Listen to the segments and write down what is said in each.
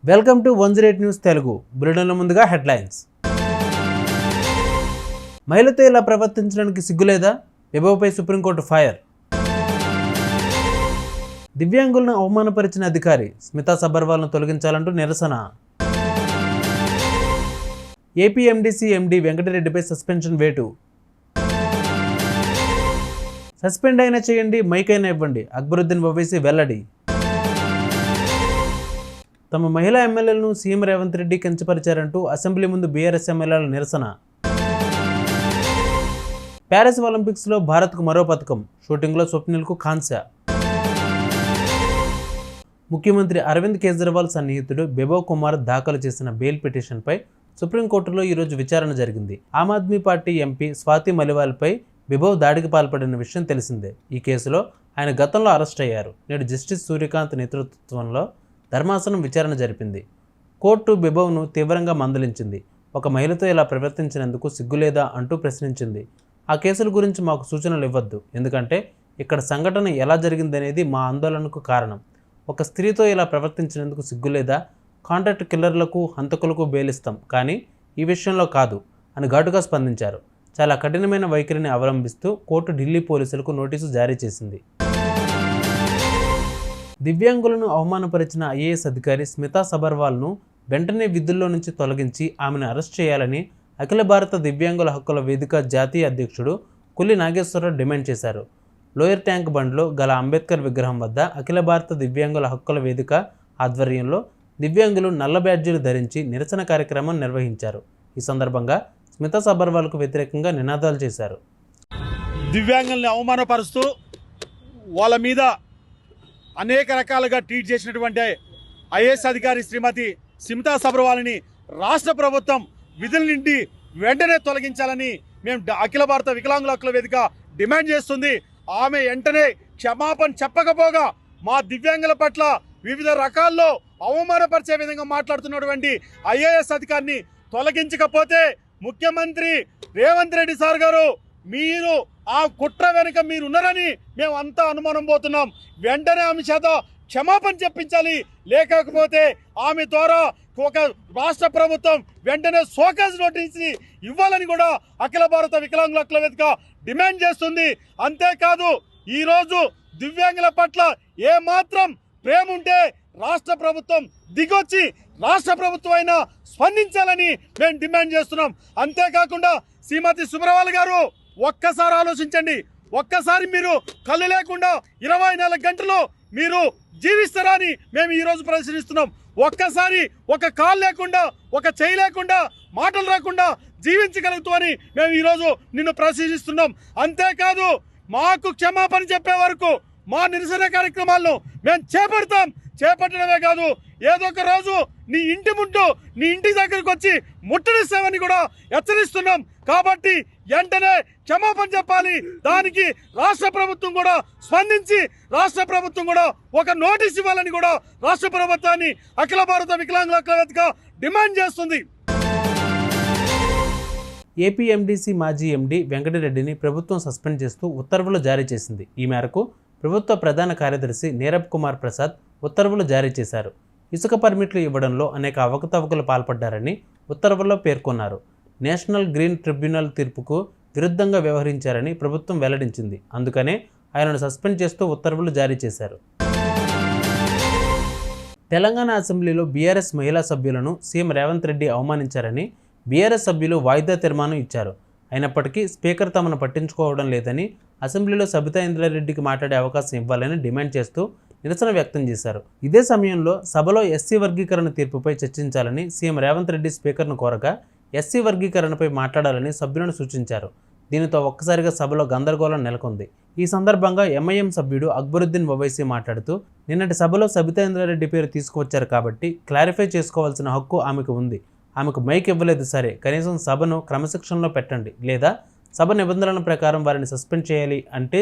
Welcome to 108 news Telugu. బులెటిన్ల ముందుగా headlines. మహిళతో ఇలా ప్రవర్తించడానికి సిగ్గులేదా? బెబోపై సుప్రీంకోర్టు ఫైర్. దివ్యాంగులను అవమానపరిచిన అధికారి స్మితా సబర్వాల్ను తొలగించాలంటూ నిరసన. ఏపీ ఎండీసీ ఎండీ వెంకటరెడ్డిపై సస్పెన్షన్ వేటు. సస్పెండ్ అయినా చేయండి, మైక్ అయినా ఇవ్వండి, అక్బరుద్దీన్ ఓవైసీ వెల్లడి. తమ మహిళా ఎమ్మెల్యేలను సీఎం రేవంత్ రెడ్డి కించపరిచారంటూ అసెంబ్లీ ముందు బీఆర్ఎస్ ఎమ్మెల్యేల నిరసన. ప్యారిస్ ఒలింపిక్స్లో భారత్కు మరో పథకం, షూటింగ్లో స్వప్నిల్కు కాంస్య. ముఖ్యమంత్రి అరవింద్ కేజ్రీవాల్ సన్నిహితుడు బిబవ్ కుమార్ దాఖలు చేసిన బెయిల్ పిటిషన్పై సుప్రీంకోర్టులో ఈరోజు విచారణ జరిగింది. ఆమ్ ఆద్మీ పార్టీ ఎంపీ స్వాతి మలివాల్పై బిబవ్ దాడికి పాల్పడిన విషయం తెలిసిందే. ఈ కేసులో ఆయన గతంలో అరెస్ట్ అయ్యారు. నేడు జస్టిస్ సూర్యకాంత్ నేతృత్వంలో ధర్మాసనం విచారణ జరిపింది. కోర్టు బిబవ్ను తీవ్రంగా మందలించింది. ఒక మహిళతో ఇలా ప్రవర్తించినందుకు సిగ్గులేదా అంటూ ప్రశ్నించింది. ఆ కేసుల గురించి మాకు సూచనలు ఇవ్వద్దు, ఎందుకంటే ఇక్కడ సంఘటన ఎలా జరిగిందనేది మా ఆందోళనకు కారణం. ఒక స్త్రీతో ఇలా ప్రవర్తించినందుకు సిగ్గులేదా? కాంట్రాక్ట్ కిల్లర్లకు, హంతకులకు బెయిలిస్తాం, కానీ ఈ విషయంలో కాదు అని ఘాటుగా స్పందించారు. చాలా కఠినమైన వైఖరిని అవలంబిస్తూ కోర్టు ఢిల్లీ పోలీసులకు నోటీసు జారీ చేసింది. దివ్యాంగులను అవమానపరిచిన ఐఏఎస్ అధికారి స్మితా సబర్వాల్ను వెంటనే విధుల్లో నుంచి తొలగించి ఆమెను అరెస్ట్ చేయాలని అఖిల భారత దివ్యాంగుల హక్కుల వేదిక జాతీయ అధ్యక్షుడు కుల్లి నాగేశ్వరరావు డిమాండ్ చేశారు. లోయర్ ట్యాంక్ బండ్లో గల అంబేద్కర్ విగ్రహం వద్ద అఖిల భారత దివ్యాంగుల హక్కుల వేదిక ఆధ్వర్యంలో దివ్యాంగులు నల్ల బ్యాడ్జీలు ధరించి నిరసన కార్యక్రమం నిర్వహించారు. ఈ సందర్భంగా స్మితా సబర్వాల్కు వ్యతిరేకంగా నినాదాలు చేశారు. దివ్యాంగుల్ని అవమానపరుస్తూ వాళ్ళ మీద అనేక రకాలుగా ట్వీట్ చేసినటువంటి ఐఏఎస్ అధికారి శ్రీమతి స్మితా సబర్వాల్ని రాష్ట్ర ప్రభుత్వం విధుల నుండి వెంటనే తొలగించాలని మేము అఖిల భారత వికలాంగుల హక్కుల వేదిక డిమాండ్ చేస్తుంది. ఆమె వెంటనే క్షమాపణ చెప్పకపోగా మా దివ్యాంగుల పట్ల వివిధ రకాల్లో అవమానపరిచే విధంగా మాట్లాడుతున్నటువంటి ఐఏఎస్ అధికారిని తొలగించకపోతే ముఖ్యమంత్రి రేవంత్ రెడ్డి సార్ గారు మీరు ఆ కుట్ర వెనుక మీరు ఉన్నారని మేము అంతా అనుమానం పోతున్నాం. వెంటనే ఆమె చేత క్షమాపణ చెప్పించాలి, లేకపోతే ఆమె ద్వారా ఒక రాష్ట్ర ప్రభుత్వం వెంటనే షోకాజ్ నోటీస్ ఇవ్వాలని కూడా అఖిల భారత వికలాంగుల హక్కుల వేదిక డిమాండ్ చేస్తుంది. అంతేకాదు ఈరోజు దివ్యాంగుల పట్ల ఏమాత్రం ప్రేమ ఉంటే రాష్ట్ర ప్రభుత్వం దిగొచ్చి రాష్ట్ర ప్రభుత్వం అయినా స్పందించాలని మేము డిమాండ్ చేస్తున్నాం. అంతేకాకుండా శ్రీమతి సుబ్రవాల్ గారు ఒక్కసారి ఆలోచించండి. ఒక్కసారి మీరు కళ్ళు లేకుండా 24 గంటలు మీరు జీవిస్తారా అని మేము ఈరోజు ప్రశ్నిస్తున్నాం. ఒక్కసారి ఒక కాలు లేకుండా, ఒక చేయి లేకుండా, మాటలు రాకుండా జీవించగలుగుతామని మేము ఈరోజు నిన్ను ప్రశ్నిస్తున్నాం. అంతేకాదు మాకు క్షమాపణ చెప్పే వరకు మా నిరసన కార్యక్రమాలను మేము చేపట్టడమే కాదు, ఏదో ఒక రోజు నీ ఇంటి ముందు నీ ఇంటి దగ్గరకు వచ్చి ముట్టడిస్తామని కూడా హెచ్చరిస్తున్నాం. కాబట్టి వెంటనే క్షమాపణ చెప్పాలి. దానికి రాష్ట్ర ప్రభుత్వం కూడా స్పందించి రాష్ట్ర ప్రభుత్వం కూడా ఒక నోటీస్ ఇవ్వాలని కూడా రాష్ట్ర ప్రభుత్వాన్ని అఖిల భారత వికలాంగుల హక్కుల వేదిక డిమాండ్ చేస్తుంది. ఏపీ ఎండీసీ మాజీ ఎండీ వెంకటరెడ్డిని ప్రభుత్వం సస్పెండ్ చేస్తూ ఉత్తర్వులు జారీ చేసింది. ఈ మేరకు ప్రభుత్వ ప్రధాన కార్యదర్శి నీరబ్ కుమార్ ప్రసాద్ ఉత్తర్వులు జారీ చేశారు. ఇసుక పర్మిట్లు ఇవ్వడంలో అనేక అవకతవకలు పాల్పడ్డారని ఉత్తర్వుల్లో పేర్కొన్నారు. నేషనల్ గ్రీన్ ట్రిబ్యునల్ తీర్పుకు విరుద్ధంగా వ్యవహరించారని ప్రభుత్వం వెల్లడించింది. అందుకనే ఆయనను సస్పెండ్ చేస్తూ ఉత్తర్వులు జారీ చేశారు. తెలంగాణ అసెంబ్లీలో బీఆర్ఎస్ మహిళా సభ్యులను సీఎం రేవంత్ రెడ్డి అవమానించారని బీఆర్ఎస్ సభ్యులు వాయిదా తీర్మానం ఇచ్చారు. అయినప్పటికీ స్పీకర్ తమను పట్టించుకోవడం లేదని, అసెంబ్లీలో సబితా ఇంద్రారెడ్డికి మాట్లాడే అవకాశం ఇవ్వాలని డిమాండ్ చేస్తూ నిరసన వ్యక్తం చేశారు. ఇదే సమయంలో సభలో ఎస్సీ వర్గీకరణ తీర్పుపై చర్చించాలని సీఎం రేవంత్ రెడ్డి స్పీకర్ను కోరగా ఎస్సీ వర్గీకరణపై మాట్లాడాలని సభ్యులను సూచించారు. దీనితో ఒక్కసారిగా సభలో గందరగోళం నెలకొంది. ఈ సందర్భంగా ఎంఐఎం సభ్యుడు అక్బరుద్దీన్ ఓవైసీ మాట్లాడుతూ, నిన్నటి సభలో సబితా ఇంద్రారెడ్డి పేరు తీసుకువచ్చారు కాబట్టి క్లారిఫై చేసుకోవాల్సిన హక్కు ఆమెకు ఉంది. ఆమెకు మైక్ ఇవ్వలేదు సరే, కనీసం సభను క్రమశిక్షణలో పెట్టండి, లేదా సభ నిబంధనల ప్రకారం వారిని సస్పెండ్ చేయాలి అంటే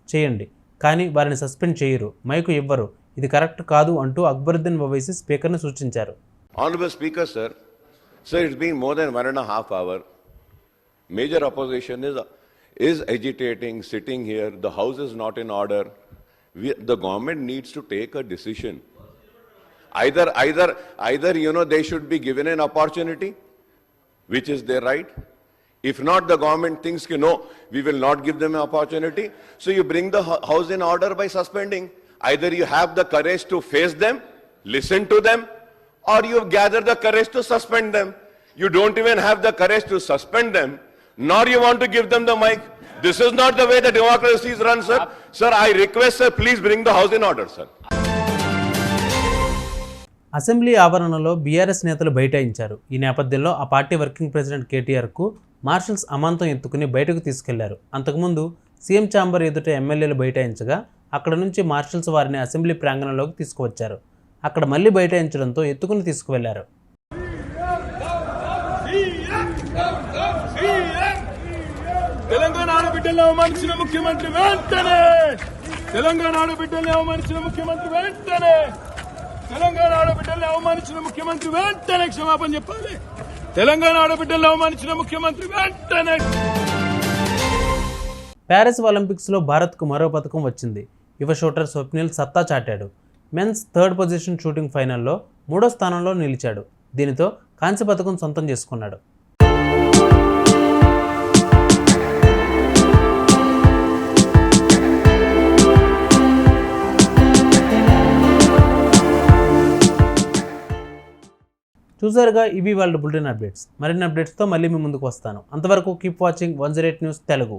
చేయండి, కానీ వారిని సస్పెండ్ చేయరు, మైకు ఇవ్వరు, ఇది కరెక్ట్ కాదు అంటూ అక్బరుద్దీన్ ఓవైసీ స్పీకర్ను సూచించారు. Honorable Speaker, sir, it's been more than 1.5 hours. Major opposition is agitating, sitting here. The House is not in order. The government needs to take a decision. Either they should be given an opportunity, which is their right. If not, the government thinks, no, we will not give them an opportunity. So you bring the house in order by suspending. Either you have the courage to face them, listen to them, or you gather the courage to suspend them. You don't even have the courage to suspend them, nor you want to give them the mic. This is not the way the democracy is run, sir. Sir, I request, sir, please bring the house in order, sir. Assembly ఆవరణలో BRS నేతలు బైఠాయించారు. ఈ నేపథ్యంలో ఆ party working president కేటీఆర్కు marshals అమాంతం ఎత్తుకుని బయటకు తీసుకెళ్లారు. అంతకుముందు సీఎం ఛాంబర్ ఎదుట ఎమ్మెల్యేలు బైఠాయించగా అక్కడ నుంచి మార్షల్స్ వారిని అసెంబ్లీ ప్రాంగణంలోకి తీసుకువచ్చారు. అక్కడ మళ్లీ బైఠాయించడంతో ఎత్తుకుని తీసుకువెళ్లారు. తెలంగాణ ఆడబిడ్డల్ని అవమానించిన ముఖ్యమంత్రి వెంటనే తెలంగాణ ఆడబిడ్డల్ని అవమానించిన ముఖ్యమంత్రి వెంటనే తెలంగాణ ఆడబిడ్డల్ని అవమానించిన ముఖ్యమంత్రి వెంటనే క్షమాపణ చెప్పాలి. తెలంగాణ ఆడబిడ్డల్ని అవమానించిన ముఖ్యమంత్రి వెంటనే. ప్యారిస్ ఒలింపిక్స్లో భారత్కు మరో పథకం వచ్చింది. యువ షూటర్ స్వప్నిల్ సత్తా చాటాడు. మెన్స్ థర్డ్ పొజిషన్ షూటింగ్ ఫైనల్లో 3వ స్థానంలో నిలిచాడు. దీనితో కాంస్య పథకం సొంతం చేసుకున్నాడు. చూసారుగా, ఇవి వాళ్ళ బులెటిన్ అప్డేట్స్. మరిన్ని అప్డేట్స్తో మళ్ళీ మీ ముందుకు వస్తాను. అంతవరకు కీప్ వాచింగ్ 108 న్యూస్ తెలుగు.